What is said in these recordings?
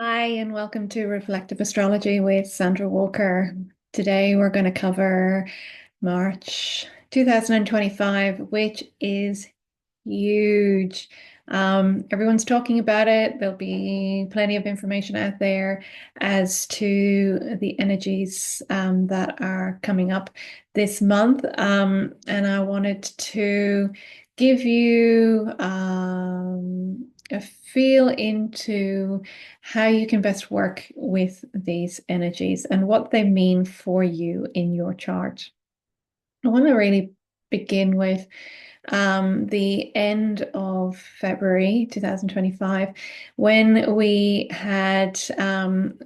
Hi, and welcome to Reflective Astrology with Sandra Walker. Today we're going to cover March 2025, which is huge. Everyone's talking about it. There'll be plenty of information out there as to the energies that are coming up this month. And I wanted to give you a feel into how you can best work with these energies and what they mean for you in your chart. I want to really begin with the end of February 2025, when we had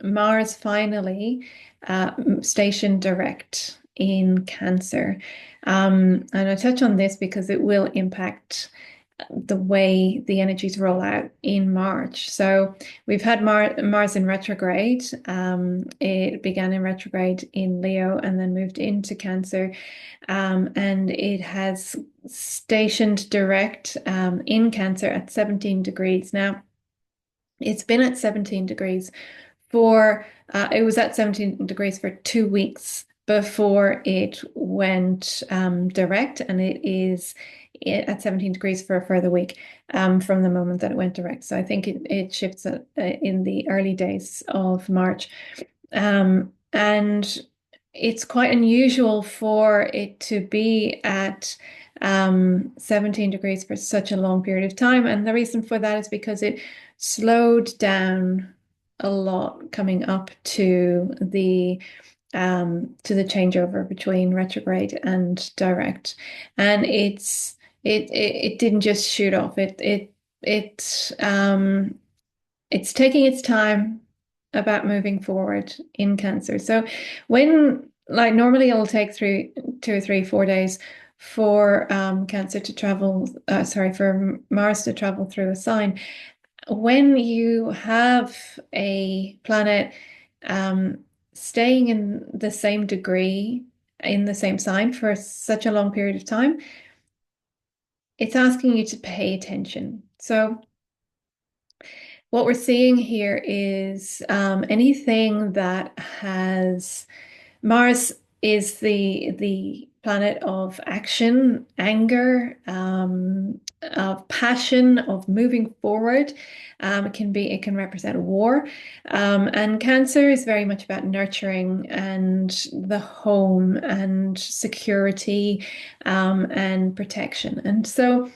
Mars finally stationed direct in Cancer. And I touch on this because it will impact the way the energies roll out in March. So we've had Mars in retrograde. It began in retrograde in Leo and then moved into Cancer. And it has stationed direct in Cancer at 17 degrees. Now, it's been at 17 degrees it was at 17 degrees for 2 weeks before it went direct, and it is at 17 degrees for a further week from the moment that it went direct. So I think it shifts in the early days of March. And it's quite unusual for it to be at 17 degrees for such a long period of time. And the reason for that is because it slowed down a lot coming up to the changeover between retrograde and direct. And it didn't just shoot off. It's taking its time about moving forward in Cancer. So when, like, normally it'll take 2 or 3, 4 days for Cancer to travel, for Mars to travel through a sign. When you have a planet staying in the same degree, in the same sign for such a long period of time, it's asking you to pay attention. So what we're seeing here is anything that has Mars is the planet of action, anger, of passion, of moving forward. It can represent war. And Cancer is very much about nurturing and the home and security, and protection. And so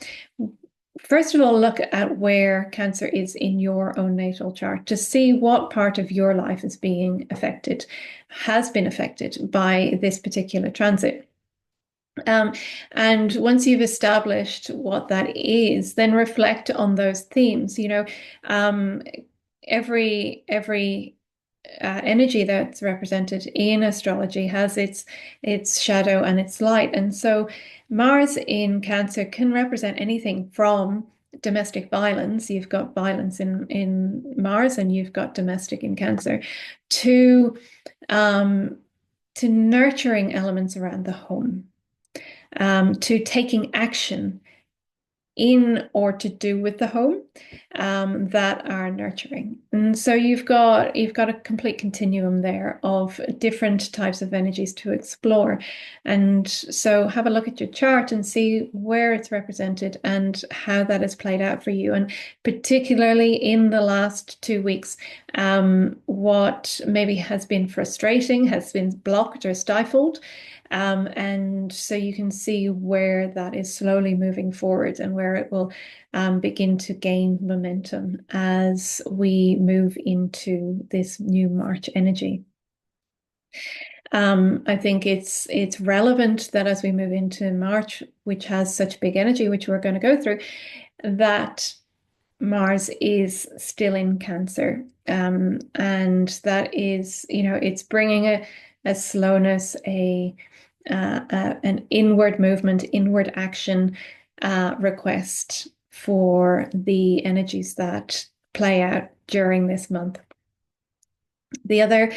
first of all, look at where Cancer is in your own natal chart to see what part of your life is being affected, has been affected by this particular transit. And once you've established what that is, then reflect on those themes. Every energy that's represented in astrology has its shadow and its light. And so Mars in Cancer can represent anything from domestic violence. You've got violence in Mars, and you've got domestic in Cancer, to nurturing elements around the home, to taking action in or to do with the home, that are nurturing. And so you've got a complete continuum there of different types of energies to explore. And so have a look at your chart and see where it's represented and how that has played out for you. And particularly in the last 2 weeks, what maybe has been frustrating, has been blocked or stifled. And so you can see where that is slowly moving forward and where it will begin to gain momentum as we move into this new March energy. I think it's relevant that as we move into March, which has such big energy, which we're going to go through, that Mars is still in Cancer. And that is, it's bringing a slowness, an inward movement, inward action request for the energies that play out during this month. The other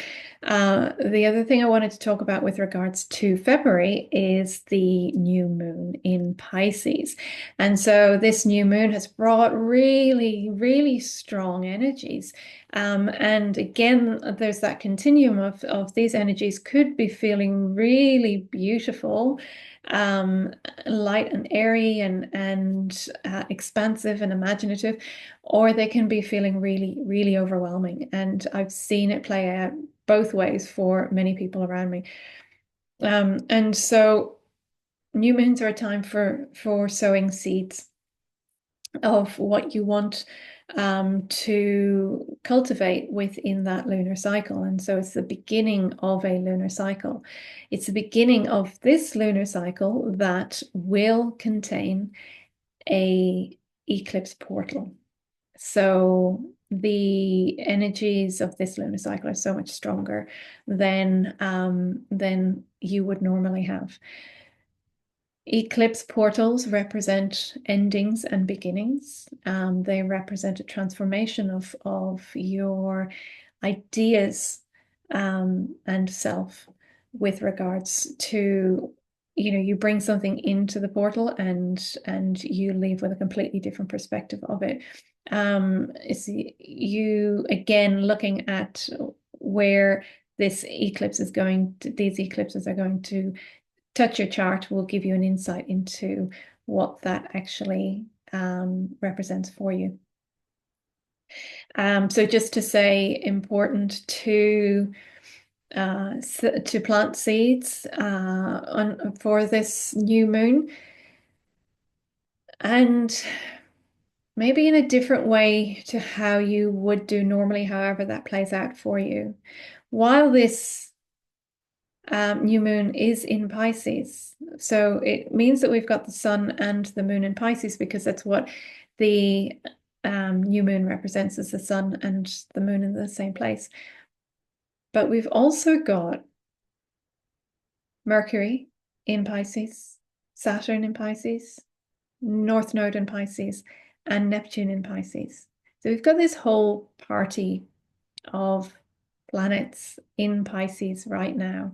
thing I wanted to talk about with regards to February is the new moon in Pisces. And so this new moon has brought really, really strong energies. And again, there's that continuum of these energies could be feeling really beautiful, um, light and airy and expansive and imaginative, or they can be feeling really, really overwhelming. And I've seen it play out both ways for many people around me. And so new moons are a time for sowing seeds of what you want to cultivate within that lunar cycle. And so it's the beginning of a lunar cycle. It's the beginning of this lunar cycle that will contain a eclipse portal. So the energies of this lunar cycle are so much stronger than you would normally have. Eclipse portals represent endings and beginnings. They represent a transformation of your ideas and self with regards to, you bring something into the portal and you leave with a completely different perspective of it. It's you again looking at where these eclipses are going to touch your chart will give you an insight into what that actually represents for you. So just to say, important to plant seeds for this new moon, and maybe in a different way to how you would do normally, however that plays out for you. While this new moon is in Pisces. So it means that we've got the sun and the moon in Pisces because that's what the new moon represents, as the sun and the moon in the same place. But we've also got Mercury in Pisces, Saturn in Pisces, North Node in Pisces, and Neptune in Pisces. So we've got this whole party of planets in Pisces right now.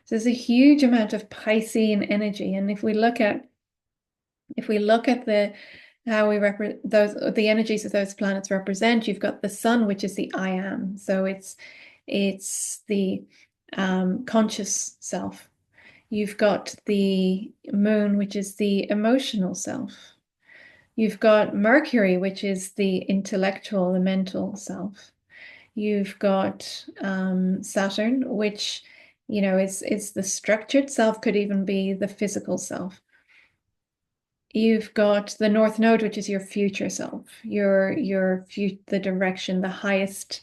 So there's a huge amount of Piscean energy. And if we look at the how we represent those, the energies of those planets represent, you've got the sun, which is the I am. So it's the conscious self. You've got the moon, which is the emotional self. You've got Mercury, which is the intellectual, the mental self. You've got Saturn, which, is the structured self, could even be the physical self. You've got the North Node, which is your future self, the direction, the highest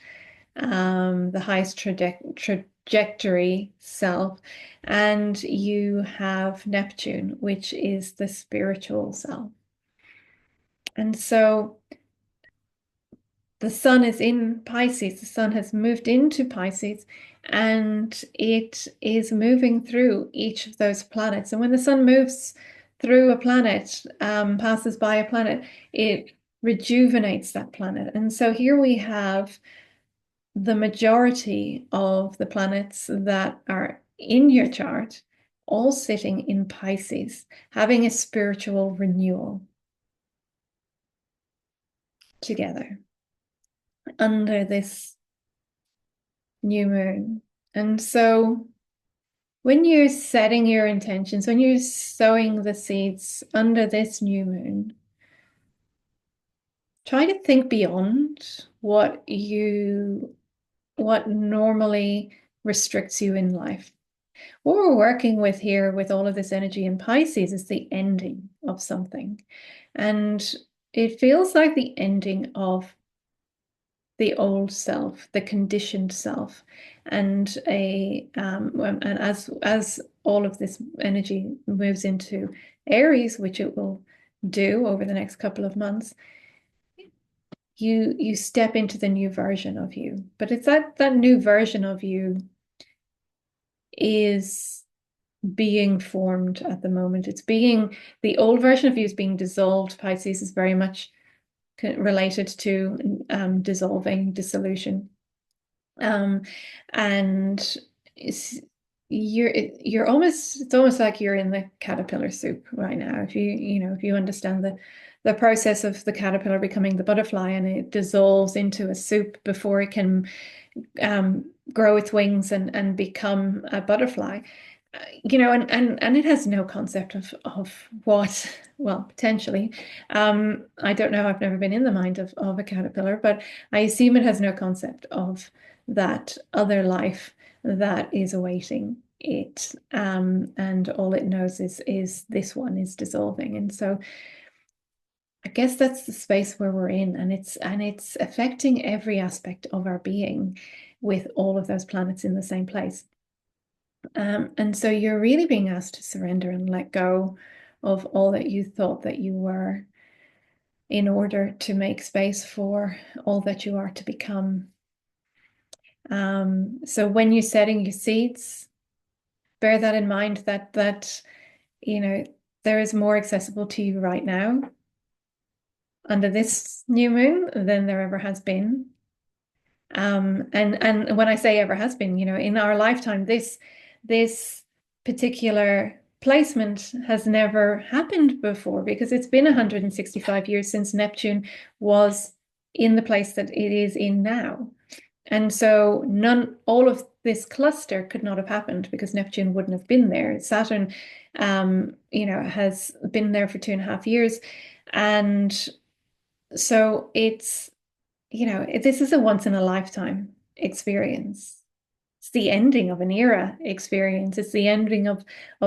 trajectory self. And you have Neptune, which is the spiritual self. And so the sun is in Pisces, the sun has moved into Pisces, and it is moving through each of those planets. And when the sun moves through a planet, passes by a planet, it rejuvenates that planet. And so here we have the majority of the planets that are in your chart all sitting in Pisces, having a spiritual renewal together under this new moon. And so when you're setting your intentions, when you're sowing the seeds under this new moon, try to think beyond what normally restricts you in life. What we're working with here with all of this energy in Pisces is the ending of something. And it feels like the ending of the old self, the conditioned self, and as all of this energy moves into Aries, which it will do over the next couple of months, you step into the new version of you. But it's that new version of you is being formed at the moment. The old version of you is being dissolved. Pisces is very much related to dissolving, dissolution. Um, and it's, you're almost it's almost like you're in the caterpillar soup right now. If you understand the process of the caterpillar becoming the butterfly, and it dissolves into a soup before it can grow its wings and become a butterfly. And it has no concept of what, well, potentially. I don't know. I've never been in the mind of a caterpillar, but I assume it has no concept of that other life that is awaiting it. And all it knows is this one is dissolving. And so I guess that's the space where we're in, and it's affecting every aspect of our being with all of those planets in the same place. And so you're really being asked to surrender and let go of all that you thought that you were in order to make space for all that you are to become. So when you're setting your seeds, bear that in mind that you know there is more accessible to you right now under this new moon than there ever has been. And when I say ever has been, in our lifetime, this particular placement has never happened before because it's been 165 years since Neptune was in the place that it is in now. And so all of this cluster could not have happened because Neptune wouldn't have been there. Saturn, has been there for 2.5 years. And so this is a once in a lifetime experience. It's the ending of an era experience. It's the ending of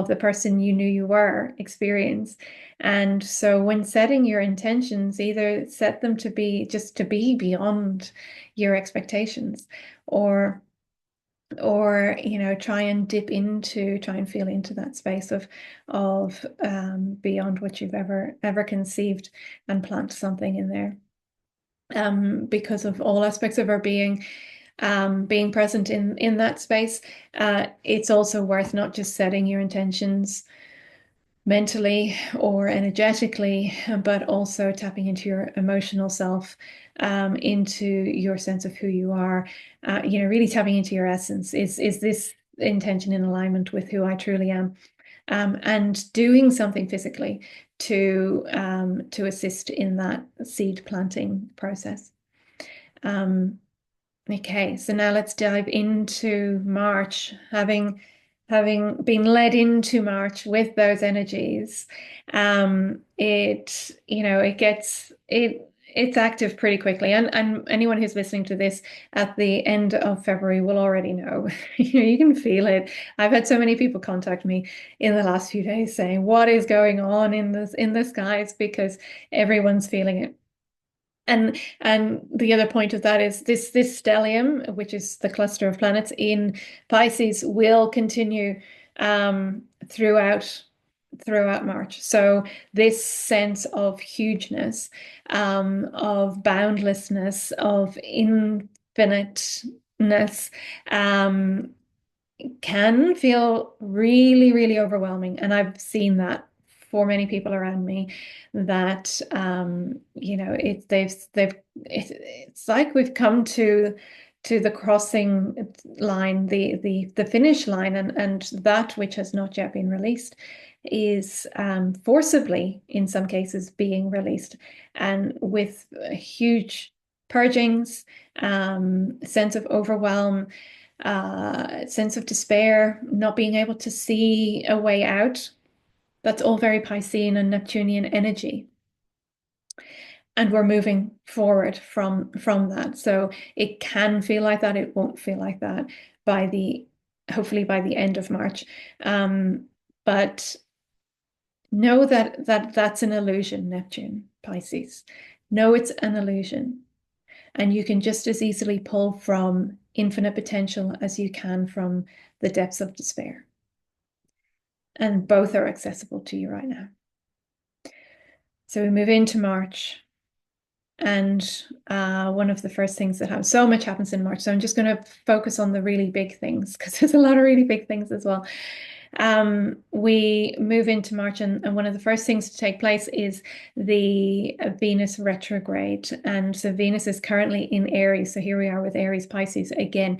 the person you knew you were experience. And so when setting your intentions, either set them to be just to be beyond your expectations, or try and try and feel into that space of beyond what you've ever conceived, and plant something in there. Because of all aspects of our being being present in that space. It's also worth not just setting your intentions mentally or energetically, but also tapping into your emotional self, into your sense of who you are. Really tapping into your essence. Is this intention in alignment with who I truly am? And doing something physically to assist in that seed planting process. Okay, so now let's dive into March, having been led into March with those energies. It's active pretty quickly, and anyone who's listening to this at the end of February will already know. You can feel it. I've had so many people contact me in the last few days saying, "What is going on in the skies?" Because everyone's feeling it. And the other point of that is this stellium, which is the cluster of planets in Pisces, will continue throughout March. So this sense of hugeness, of boundlessness, of infiniteness, can feel really, really overwhelming. And I've seen that for many people around me, that it's like we've come to the crossing line, the finish line, and that which has not yet been released is forcibly, in some cases, being released, and with huge purgings, sense of overwhelm, sense of despair, not being able to see a way out. That's all very Piscean and Neptunian energy. And we're moving forward from that. So it can feel like that. It won't feel like that hopefully by the end of March. But know that's an illusion, Neptune, Pisces. Know it's an illusion. And you can just as easily pull from infinite potential as you can from the depths of despair. And both are accessible to you right now. So we move into March. And one of the first things that happens, so much happens in March. So I'm just going to focus on the really big things because there's a lot of really big things as well. we move into March, and one of the first things to take place is the Venus retrograde. And so Venus is currently in Aries. So here we are with Aries Pisces again.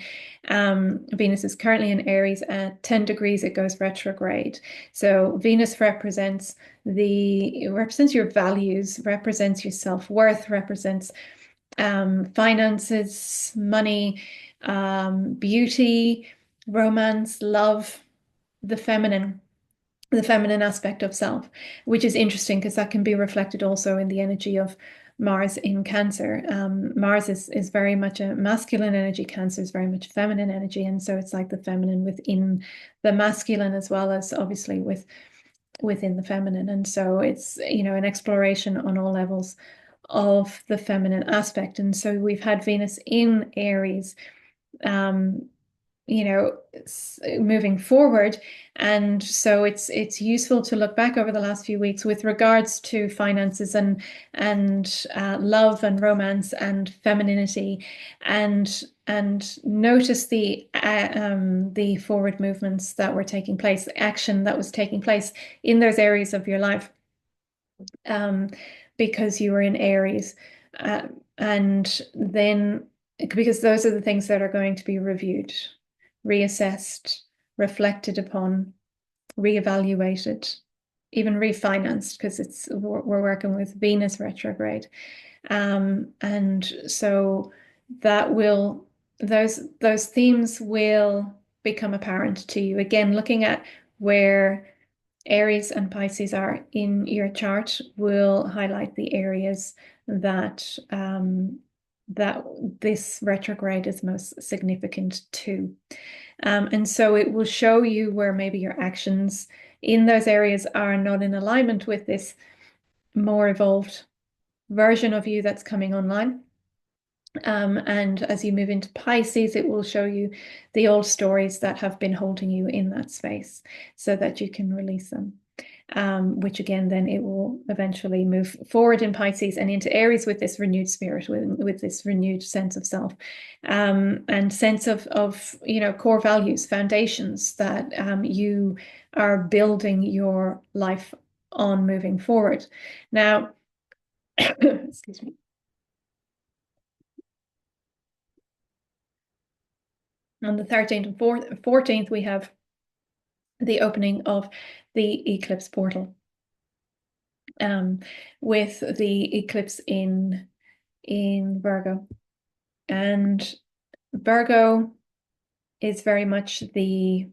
Venus is currently in Aries at 10 degrees, it goes retrograde. So Venus represents your values, represents your self-worth, represents finances, money, beauty, romance, love, the feminine aspect of self, which is interesting because that can be reflected also in the energy of Mars in Cancer. Mars is very much a masculine energy. Cancer is very much feminine energy, and so it's like the feminine within the masculine as well as obviously within the feminine. And so it's, an exploration on all levels of the feminine aspect. And so we've had Venus in Aries, moving forward. And so it's useful to look back over the last few weeks with regards to finances and love and romance and femininity, and notice the forward movements that were taking place, action that was taking place in those areas of your life, because you were in Aries, and then because those are the things that are going to be reviewed, reassessed, reflected upon, reevaluated, even refinanced, because we're working with Venus retrograde. And so those themes will become apparent to you. Again, looking at where Aries and Pisces are in your chart will highlight the areas that this retrograde is most significant to. And so it will show you where maybe your actions in those areas are not in alignment with this more evolved version of you that's coming online. And as you move into Pisces, it will show you the old stories that have been holding you in that space so that you can release them. Which again, then it will eventually move forward in Pisces and into Aries with this renewed spirit, with this renewed sense of self, and sense of core values, foundations that you are building your life on moving forward. Now, excuse me. On the 13th and 14th, we have the opening of the eclipse portal, with the eclipse in Virgo. And Virgo is very much it's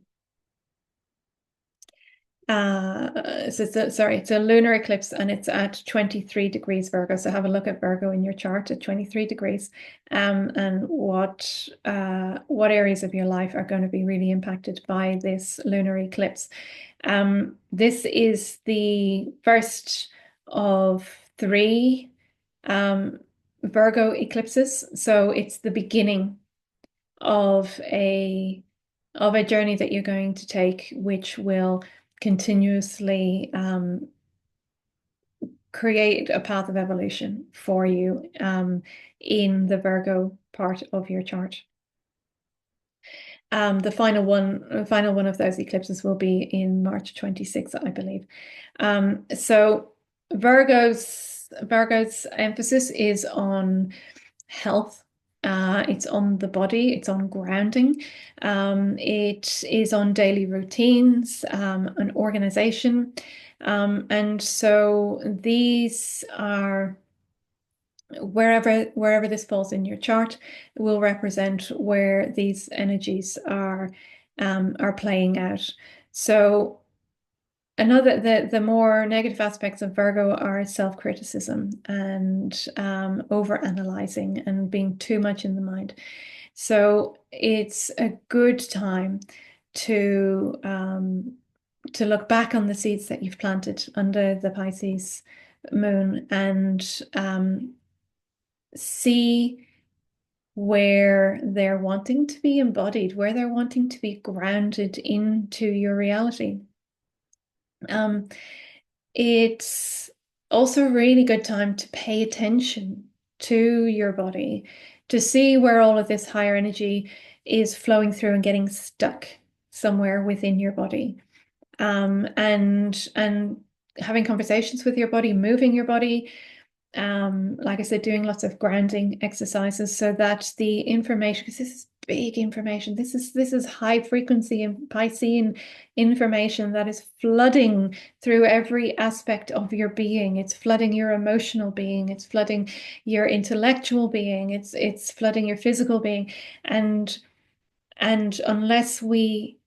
a lunar eclipse, and it's at 23 degrees Virgo. So have a look at Virgo in your chart at 23 degrees, and what areas of your life are going to be really impacted by this lunar eclipse. This is the first of three Virgo eclipses, so it's the beginning of a journey that you're going to take, which will continuously create a path of evolution for you in the Virgo part of your chart. The final one of those eclipses will be in March 26th, I believe. So Virgo's emphasis is on health. It's on the body, it's on grounding, it is on daily routines, an organization. And so these are, wherever this falls in your chart, will represent where these energies are playing out. So the more negative aspects of Virgo are self-criticism and over-analyzing and being too much in the mind. So it's a good time to look back on the seeds that you've planted under the Pisces moon and see where they're wanting to be embodied, where they're wanting to be grounded into your reality. It's also a really good time to pay attention to your body, to see where all of this higher energy is flowing through and getting stuck somewhere within your body. and having conversations with your body, moving your body. Like I said, doing lots of grounding exercises so that the information, because this is big information, this is high frequency and Piscean information that is flooding through every aspect of your being. It's flooding your emotional being, it's flooding your intellectual being, it's flooding your physical being. And unless we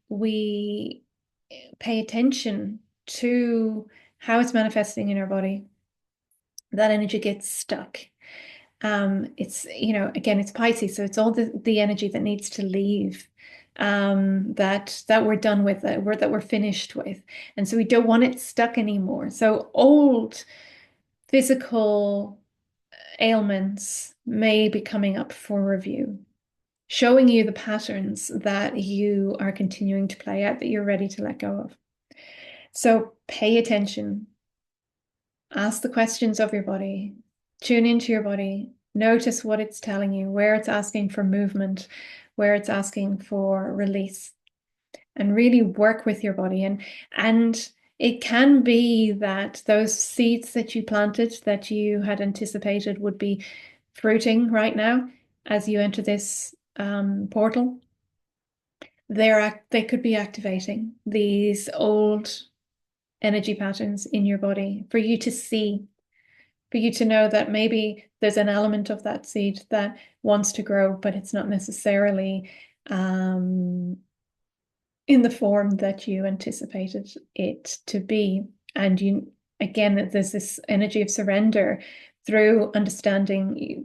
pay attention to how it's manifesting in our body, that energy gets stuck. It's, again, it's Pisces, so it's all the energy that needs to leave, that we're done with, that we're finished with. And so we don't want it stuck anymore. So old physical ailments may be coming up for review, showing you the patterns that you are continuing to play out that you're ready to let go of. So pay attention. Ask the questions of your body, tune into your body, notice what it's telling you, where it's asking for movement, where it's asking for release, and really work with your body. And it can be that those seeds that you planted that you had anticipated would be fruiting right now as you enter this portal. They could be activating these old energy patterns in your body for you to see, for you to know that maybe there's an element of that seed that wants to grow, but it's not necessarily in the form that you anticipated it to be. And again, there's this energy of surrender through understanding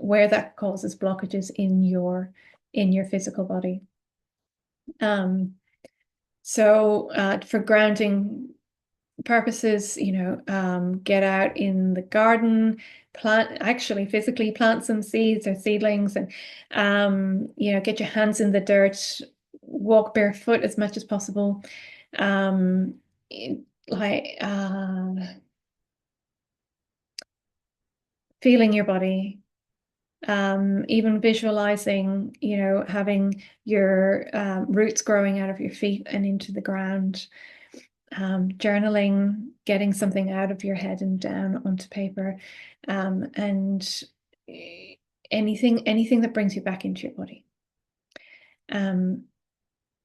where that causes blockages in your physical body. So for grounding purposes, get out in the garden, physically plant some seeds or seedlings, and get your hands in the dirt, walk barefoot as much as possible. Like feeling your body, even visualizing, having your roots growing out of your feet and into the ground. Journaling, getting something out of your head and down onto paper, and anything that brings you back into your body, and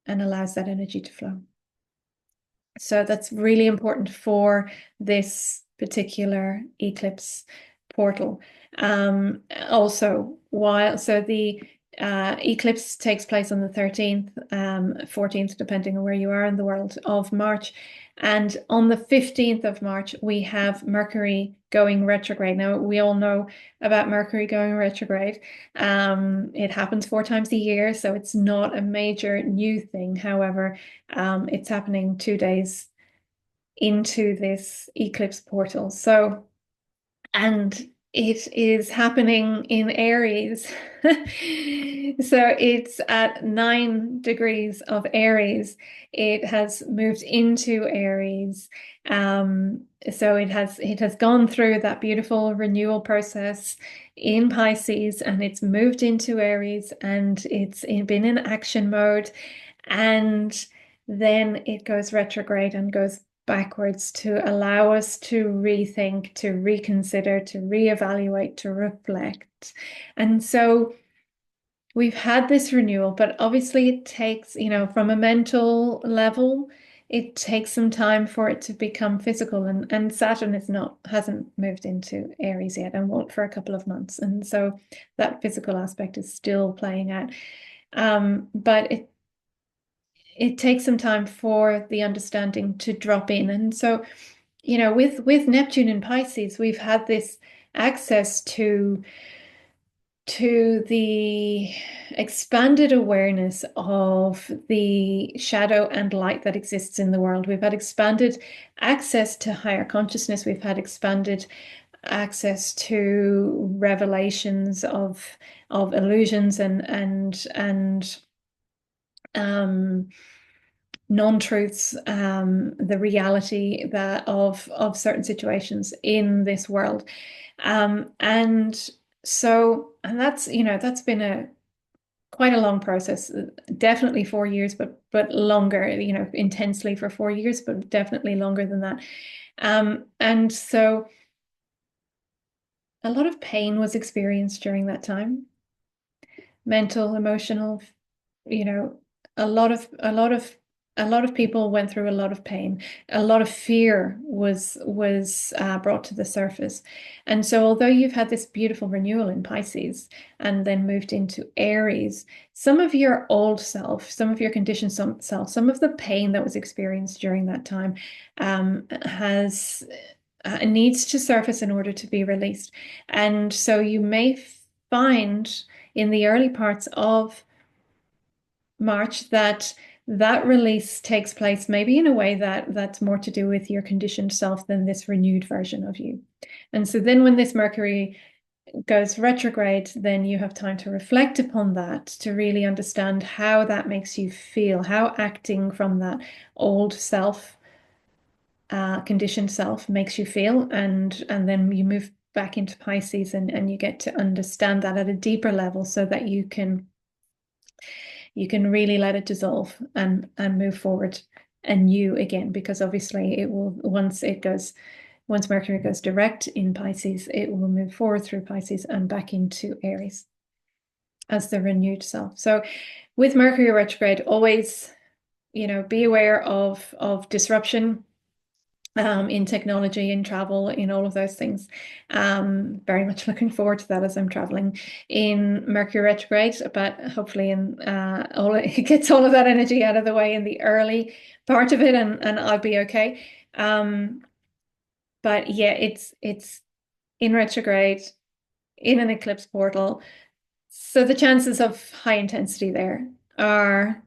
allows that energy to flow. So that's really important for this particular eclipse portal. Also, the eclipse takes place on the 13th, 14th, depending on where you are in the world, of March. And on the 15th of March, we have Mercury going retrograde. Now, we all know about Mercury going retrograde. It happens 4 times a year, so it's not a major new thing. However, it's happening 2 days into this eclipse portal. So, and it is happening in Aries. So it's at 9 degrees of Aries. It has moved into Aries. So it has gone through that beautiful renewal process in Pisces, and it's moved into Aries, and it's been in action mode. And then it goes retrograde and goes backwards to allow us to rethink, to reconsider, to reevaluate, to reflect. And so we've had this renewal, but obviously it takes, from a mental level, it takes some time for it to become physical. And Saturn hasn't moved into Aries yet and won't for a couple of months. And so that physical aspect is still playing out. But it takes some time for the understanding to drop in. And so, with Neptune in Pisces, we've had this access to the expanded awareness of the shadow and light that exists in the world. We've had expanded access to higher consciousness. We've had expanded access to revelations of illusions and non-truths, the reality of certain situations in this world, and that's been quite a long process, definitely 4 years, but longer, intensely for 4 years, but definitely longer than that. And so a lot of pain was experienced during that time, mental, emotional, you know, a lot of people went through a lot of pain. A lot of fear was brought to the surface. And so although you've had this beautiful renewal in Pisces and then moved into Aries, some of your old self, some of your conditioned self, some of the pain that was experienced during that time has needs to surface in order to be released. And so you may find in the early parts of March that release takes place maybe in a way that's more to do with your conditioned self than this renewed version of you. And so then when this Mercury goes retrograde, then you have time to reflect upon that, to really understand how that makes you feel, how acting from that old self, conditioned self makes you feel, and then you move back into Pisces and you get to understand that at a deeper level so that you can really let it dissolve and move forward anew again, because obviously it will, once Mercury goes direct in Pisces, it will move forward through Pisces and back into Aries as the renewed self. So with Mercury retrograde, always, be aware of disruption, in technology, in travel, in all of those things. Very much looking forward to that as I'm traveling in Mercury retrograde, but hopefully it gets all of that energy out of the way in the early part of it, and I'll be okay. But yeah, it's in retrograde, in an eclipse portal. So the chances of high intensity there are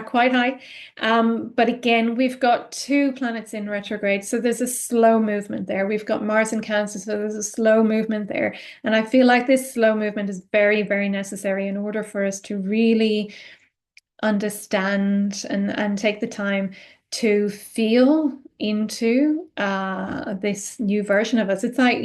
quite high. But again, we've got two planets in retrograde, so there's a slow movement there. We've got Mars in Cancer, so there's a slow movement there. And I feel like this slow movement is very, very necessary in order for us to really understand and take the time to feel into this new version of us. It's like,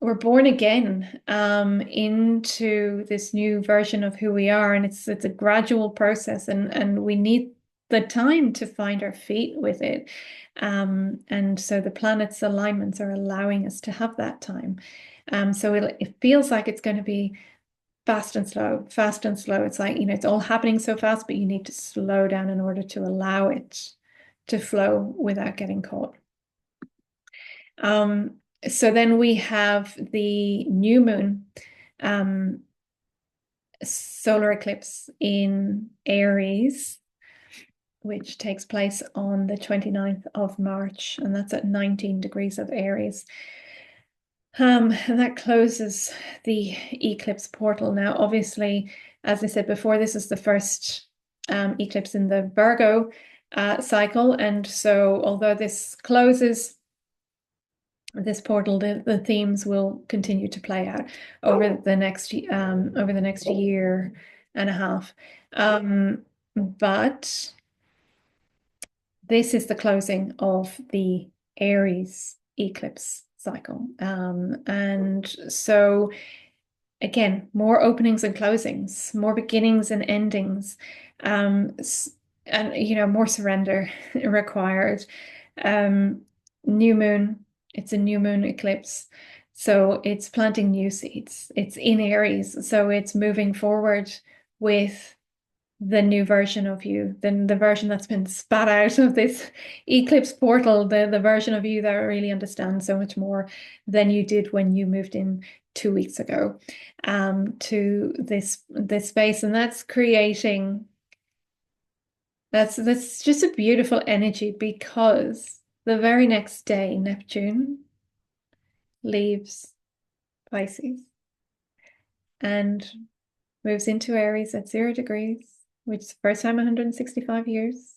we're born again into this new version of who we are, and it's a gradual process, and we need the time to find our feet with it. And so the planets' alignments are allowing us to have that time. So it feels like it's going to be fast and slow, fast and slow. It's like, it's all happening so fast, but you need to slow down in order to allow it to flow without getting caught. So then we have the new moon solar eclipse in Aries, which takes place on the 29th of March, and that's at 19 degrees of Aries. And that closes the eclipse portal. Now, obviously, as I said before, this is the first eclipse in the Virgo cycle, and so although this closes this portal, the themes will continue to play out over the next year and a half. But this is the closing of the Aries eclipse cycle. And so again, more openings and closings, more beginnings and endings, and more surrender required. New moon, it's a new moon eclipse, so it's planting new seeds. It's in Aries, so it's moving forward with the new version of you, then the version that's been spat out of this eclipse portal, the version of you that really understands so much more than you did when you moved in 2 weeks ago to this space. And that's creating, that's just a beautiful energy, because the very next day Neptune leaves Pisces and moves into Aries at 0 degrees, which is the first time in 165 years.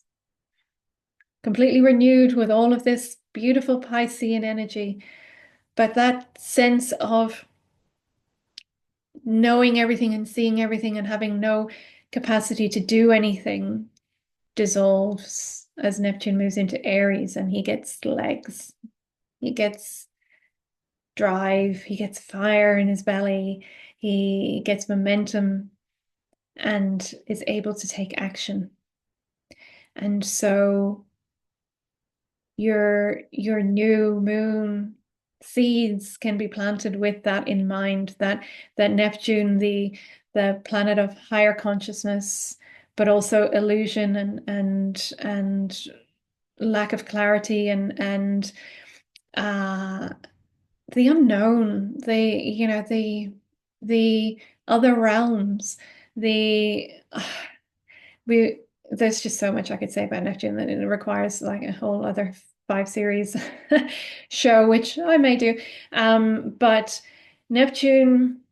Completely renewed with all of this beautiful Piscean energy. But that sense of knowing everything and seeing everything and having no capacity to do anything dissolves as Neptune moves into Aries, and he gets legs. He gets drive, he gets fire in his belly, he gets momentum and is able to take action. And so your new moon seeds can be planted with that in mind, that Neptune, the planet of higher consciousness, but also illusion and lack of clarity and the unknown, the other realms, the we there's just so much I could say about Neptune that it requires like a whole other 5 series show, which I may do. But Neptune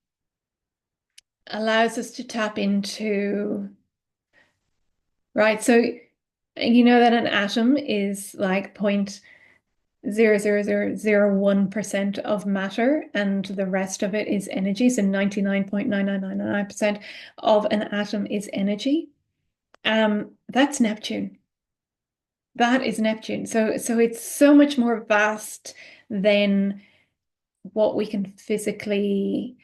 allows us to tap into, right? So you know that an atom is like 0.00001% of matter, and the rest of it is energy. So 99.99999% of an atom is energy. That's Neptune. That is Neptune. So it's so much more vast than what we can physically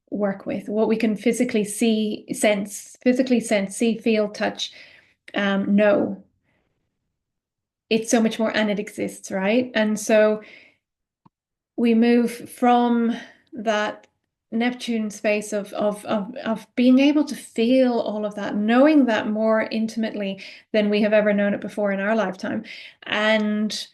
work with, what we can physically see, see, feel, touch, know. It's so much more, and it exists, right? And so we move from that Neptune space of being able to feel all of that, knowing that more intimately than we have ever known it before in our lifetime. And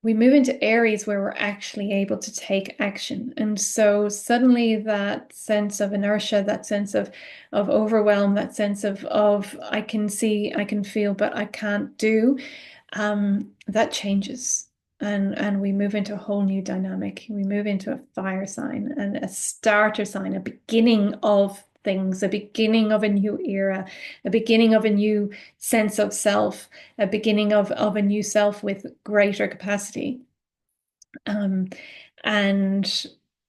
we move into Aries where we're actually able to take action. And so suddenly that sense of inertia, that sense of overwhelm, that sense of I can see, I can feel, but I can't do, that changes. And we move into a whole new dynamic. We move into a fire sign and a starter sign, a beginning of things, a beginning of a new era, a beginning of a new sense of self, a beginning of a new self with greater capacity. And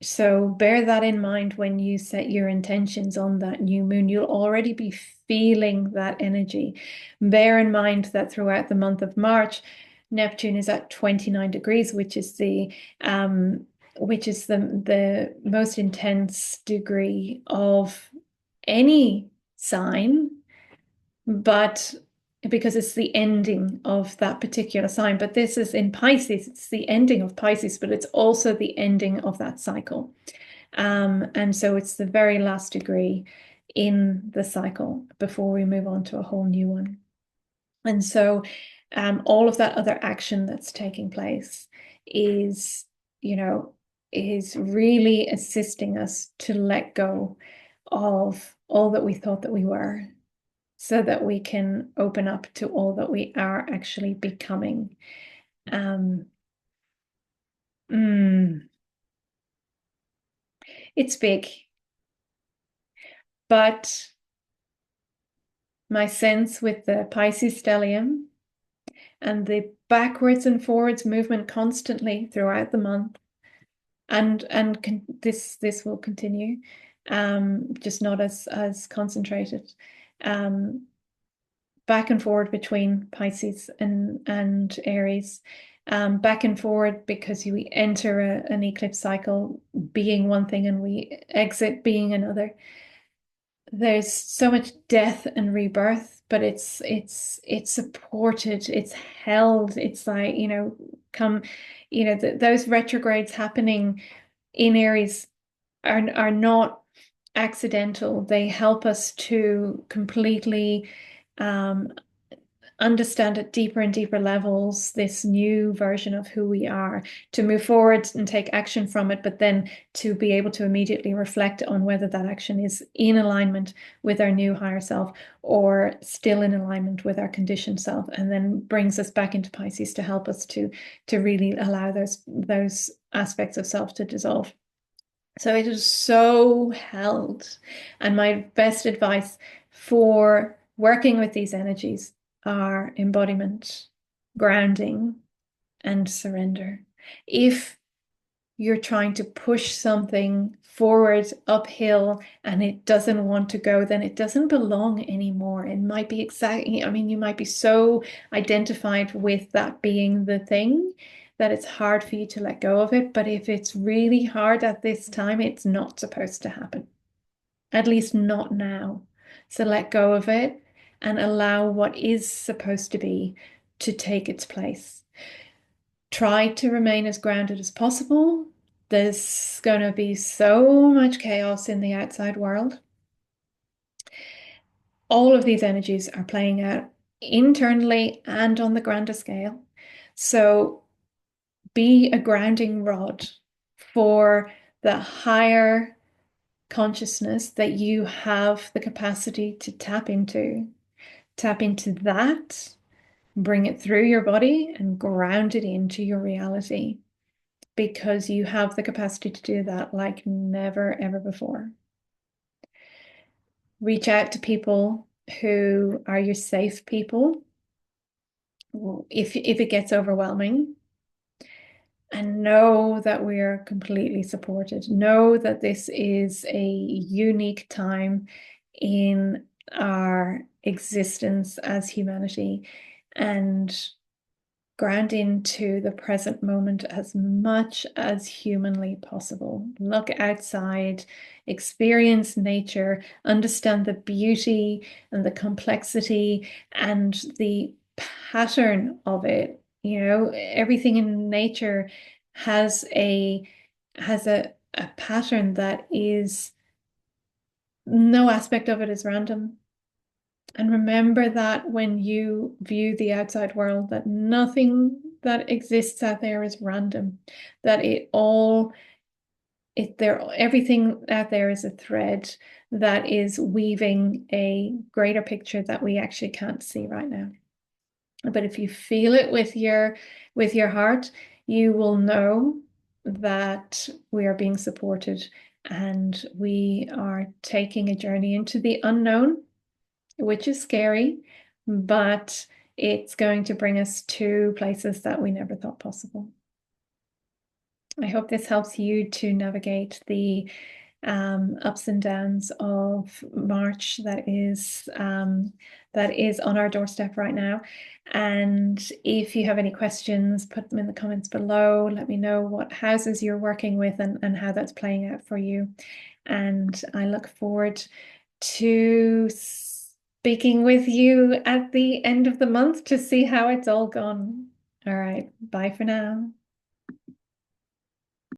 so bear that in mind when you set your intentions on that new moon. You'll already be feeling that energy. Bear in mind that throughout the month of March, Neptune is at 29 degrees, which is the most intense degree of any sign, but because it's the ending of that particular sign. But this is in Pisces, it's the ending of Pisces, but it's also the ending of that cycle. And so it's the very last degree in the cycle before we move on to a whole new one. And so all of that other action that's taking place is, is really assisting us to let go of all that we thought that we were, so that we can open up to all that we are actually becoming. It's big, but my sense with the Pisces stellium and the backwards and forwards movement constantly throughout the month, and this will continue, just not as concentrated. Back and forward between Pisces and Aries, back and forward because we enter an eclipse cycle being one thing and we exit being another. There's so much death and rebirth, but it's supported, it's held. It's like, those retrogrades happening in Aries are not accidental. They help us to completely understand at deeper and deeper levels this new version of who we are, to move forward and take action from it, but then to be able to immediately reflect on whether that action is in alignment with our new higher self or still in alignment with our conditioned self, and then brings us back into Pisces to help us to really allow those aspects of self to dissolve. So it is so held. And my best advice for working with these energies are embodiment, grounding, and surrender. If you're trying to push something forward uphill and it doesn't want to go, then it doesn't belong anymore. It might be you might be so identified with that being the thing that it's hard for you to let go of it. But if it's really hard at this time, it's not supposed to happen, at least not now. So let go of it and allow what is supposed to be to take its place. Try to remain as grounded as possible. There's going to be so much chaos in the outside world. All of these energies are playing out internally and on the grander scale. So be a grounding rod for the higher consciousness that you have the capacity to tap into. Tap into that, bring it through your body, and ground it into your reality, because you have the capacity to do that like never, ever before. Reach out to people who are your safe people if it gets overwhelming, and know that we are completely supported. Know that this is a unique time in our existence as humanity, and ground into the present moment as much as humanly possible. Look outside, experience nature, understand the beauty and the complexity and the pattern of it. You know, everything in nature has a pattern that is, no aspect of it is random. And remember that when you view the outside world, that nothing that exists out there is random, that everything out there is a thread that is weaving a greater picture that we actually can't see right now. But if you feel it with your heart, you will know that we are being supported and we are taking a journey into the unknown, which is scary, but it's going to bring us to places that we never thought possible. I hope this helps you to navigate the ups and downs of March that is on our doorstep right now. And if you have any questions, put them in the comments below. Let me know what houses you're working with and how that's playing out for you. And I look forward to speaking with you at the end of the month to see how it's all gone. All right, bye for now.